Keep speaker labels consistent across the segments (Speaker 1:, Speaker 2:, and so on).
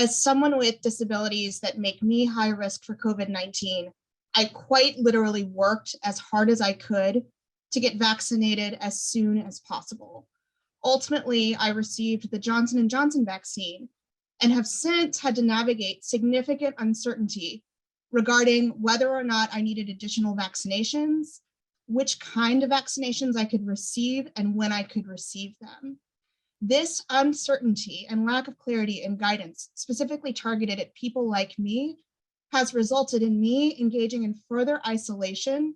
Speaker 1: As someone with disabilities that make me high risk for COVID-19, I quite literally worked as hard as I could to get vaccinated as soon as possible. Ultimately, I received the Johnson & Johnson vaccine and have since had to navigate significant uncertainty regarding whether or not I needed additional vaccinations, which kind of vaccinations I could receive, and when I could receive them. This uncertainty and lack of clarity and guidance, specifically targeted at people like me, has resulted in me engaging in further isolation,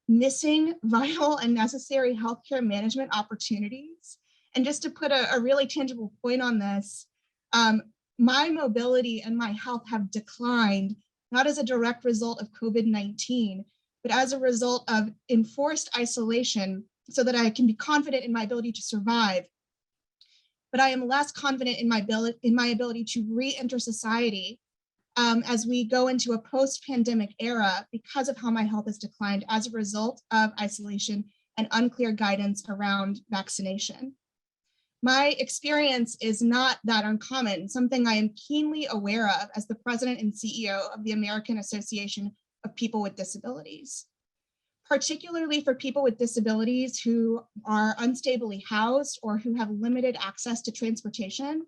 Speaker 1: missing vital and necessary healthcare management opportunities. And just to put a really tangible point on this, my mobility and my health have declined, not as a direct result of COVID-19, but as a result of enforced isolation so that I can be confident in my ability to survive. But I am less confident in my ability to re-enter society as we go into a post-pandemic era because of how my health has declined as a result of isolation and unclear guidance around vaccination. My experience is not that uncommon, something I am keenly aware of as the president and CEO of the American Association of People with Disabilities. Particularly for people with disabilities who are unstably housed or who have limited access to transportation,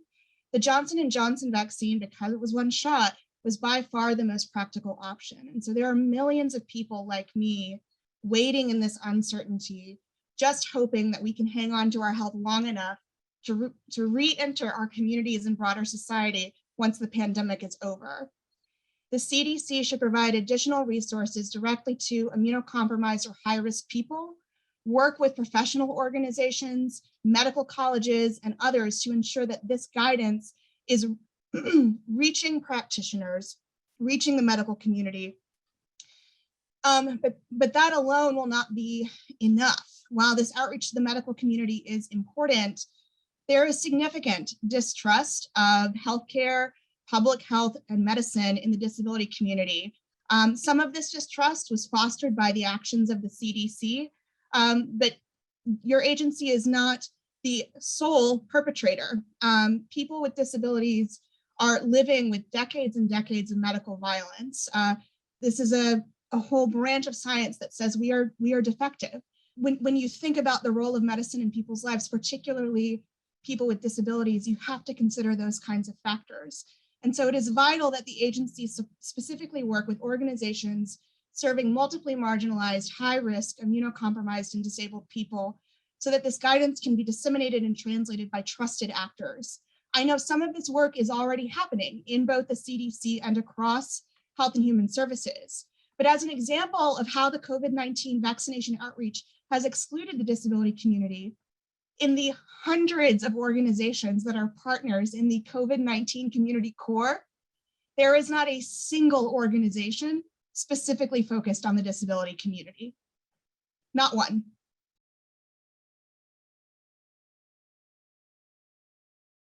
Speaker 1: the Johnson & Johnson vaccine, because it was one shot, was by far the most practical option. And so there are millions of people like me waiting in this uncertainty, just hoping that we can hang on to our health long enough to re-enter our communities and broader society once the pandemic is over. The CDC should provide additional resources directly to immunocompromised or high-risk people, work with professional organizations, medical colleges, and others to ensure that this guidance is reaching practitioners, reaching the medical community. But that alone will not be enough. While this outreach to the medical community is important, there is significant distrust of healthcare, public health, and medicine in the disability community. Some of this distrust was fostered by the actions of the CDC, but your agency is not the sole perpetrator. People with disabilities are living with decades and decades of medical violence. This is a whole branch of science that says we are defective. When you think about the role of medicine in people's lives, particularly people with disabilities, you have to consider those kinds of factors. And so it is vital that the agency specifically work with organizations serving multiply marginalized, high-risk, immunocompromised, and disabled people so that this guidance can be disseminated and translated by trusted actors. I know some of this work is already happening in both the CDC and across Health and Human Services. But as an example of how the COVID-19 vaccination outreach has excluded the disability community, in the hundreds of organizations that are partners in the COVID-19 community core, there is not a single organization specifically focused on the disability community. Not one.